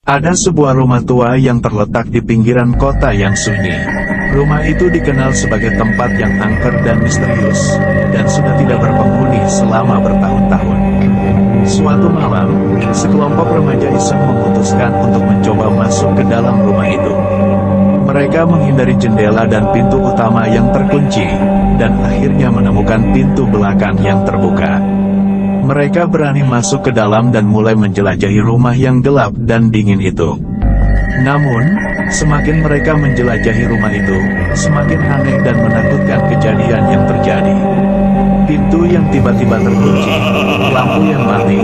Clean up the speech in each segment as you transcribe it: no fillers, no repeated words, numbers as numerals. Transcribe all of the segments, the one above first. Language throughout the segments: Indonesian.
Ada sebuah rumah tua yang terletak di pinggiran kota yang sunyi. Rumah itu dikenal sebagai tempat yang angker dan misterius, dan sudah tidak berpenghuni selama bertahun-tahun. Suatu malam, sekelompok remaja iseng memutuskan untuk mencoba masuk ke dalam rumah itu. Mereka menghindari jendela dan pintu utama yang terkunci, dan akhirnya menemukan pintu belakang yang terbuka. Mereka berani masuk ke dalam dan mulai menjelajahi rumah yang gelap dan dingin itu. Namun, semakin mereka menjelajahi rumah itu, semakin aneh dan menakutkan kejadian yang terjadi. Pintu yang tiba-tiba terkunci, lampu yang mati,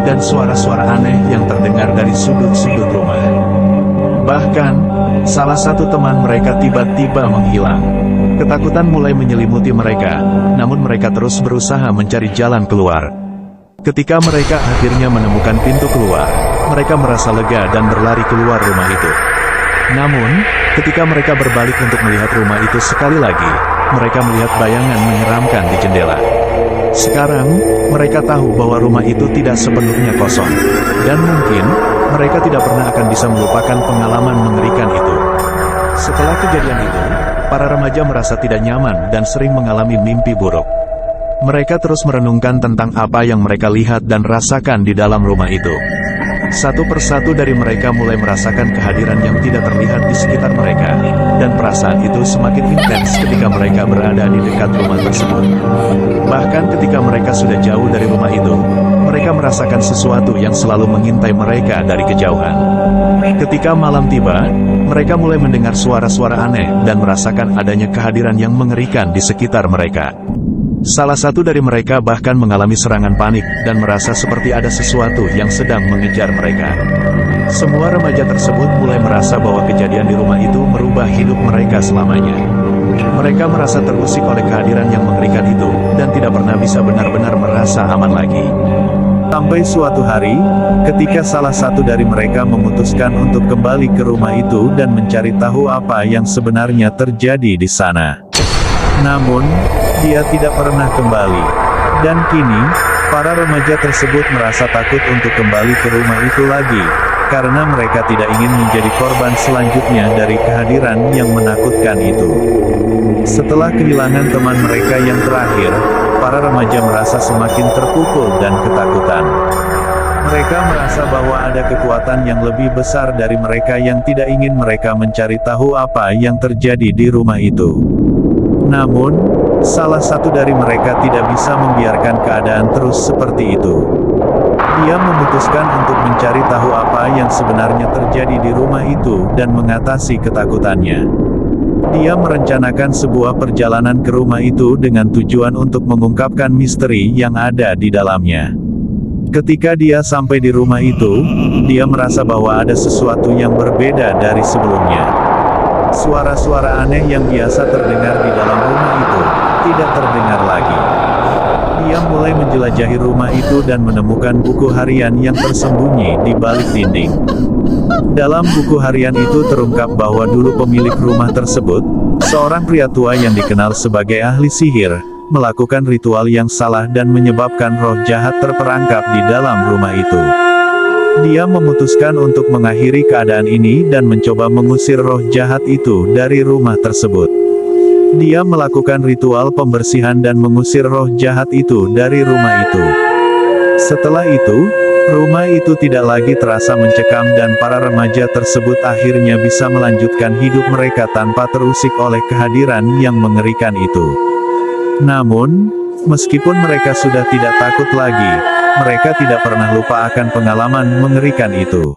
dan suara-suara aneh yang terdengar dari sudut-sudut rumah. Bahkan, salah satu teman mereka tiba-tiba menghilang. Ketakutan mulai menyelimuti mereka, namun mereka terus berusaha mencari jalan keluar. Ketika mereka akhirnya menemukan pintu keluar, mereka merasa lega dan berlari keluar rumah itu. Namun, ketika mereka berbalik untuk melihat rumah itu sekali lagi, mereka melihat bayangan menyeramkan di jendela. Sekarang, mereka tahu bahwa rumah itu tidak sepenuhnya kosong, dan mungkin mereka tidak pernah akan bisa melupakan pengalaman mengerikan itu. Setelah kejadian itu, para remaja merasa tidak nyaman dan sering mengalami mimpi buruk. Mereka terus merenungkan tentang apa yang mereka lihat dan rasakan di dalam rumah itu. Satu persatu dari mereka mulai merasakan kehadiran yang tidak terlihat di sekitar mereka, dan perasaan itu semakin intens ketika mereka berada di dekat rumah tersebut. Bahkan ketika mereka sudah jauh dari rumah itu, mereka merasakan sesuatu yang selalu mengintai mereka dari kejauhan. Ketika malam tiba, mereka mulai mendengar suara-suara aneh dan merasakan adanya kehadiran yang mengerikan di sekitar mereka. Salah satu dari mereka bahkan mengalami serangan panik dan merasa seperti ada sesuatu yang sedang mengejar mereka. Semua remaja tersebut mulai merasa bahwa kejadian di rumah itu merubah hidup mereka selamanya. Mereka merasa terusik oleh kehadiran yang mengerikan itu, dan tidak pernah bisa benar-benar merasa aman lagi. Sampai suatu hari, ketika salah satu dari mereka memutuskan untuk kembali ke rumah itu dan mencari tahu apa yang sebenarnya terjadi di sana. Namun, dia tidak pernah kembali. Dan kini, para remaja tersebut merasa takut untuk kembali ke rumah itu lagi, karena mereka tidak ingin menjadi korban selanjutnya dari kehadiran yang menakutkan itu. Setelah kehilangan teman mereka yang terakhir, para remaja merasa semakin terpukul dan ketakutan. Mereka merasa bahwa ada kekuatan yang lebih besar dari mereka yang tidak ingin mereka mencari tahu apa yang terjadi di rumah itu. Namun, salah satu dari mereka tidak bisa membiarkan keadaan terus seperti itu. Dia memutuskan untuk mencari tahu apa yang sebenarnya terjadi di rumah itu dan mengatasi ketakutannya. Dia merencanakan sebuah perjalanan ke rumah itu dengan tujuan untuk mengungkapkan misteri yang ada di dalamnya. Ketika dia sampai di rumah itu, dia merasa bahwa ada sesuatu yang berbeda dari sebelumnya. Suara-suara aneh yang biasa terdengar di dalam rumah itu tidak terdengar lagi. Dia mulai menjelajahi rumah itu dan menemukan buku harian yang tersembunyi di balik dinding. Dalam buku harian itu terungkap bahwa dulu pemilik rumah tersebut, seorang pria tua yang dikenal sebagai ahli sihir, melakukan ritual yang salah dan menyebabkan roh jahat terperangkap di dalam rumah itu. Dia memutuskan untuk mengakhiri keadaan ini dan mencoba mengusir roh jahat itu dari rumah tersebut. Dia melakukan ritual pembersihan dan mengusir roh jahat itu dari rumah itu. Setelah itu, rumah itu tidak lagi terasa mencekam dan para remaja tersebut akhirnya bisa melanjutkan hidup mereka tanpa terusik oleh kehadiran yang mengerikan itu. Namun, meskipun mereka sudah tidak takut lagi, mereka tidak pernah lupa akan pengalaman mengerikan itu.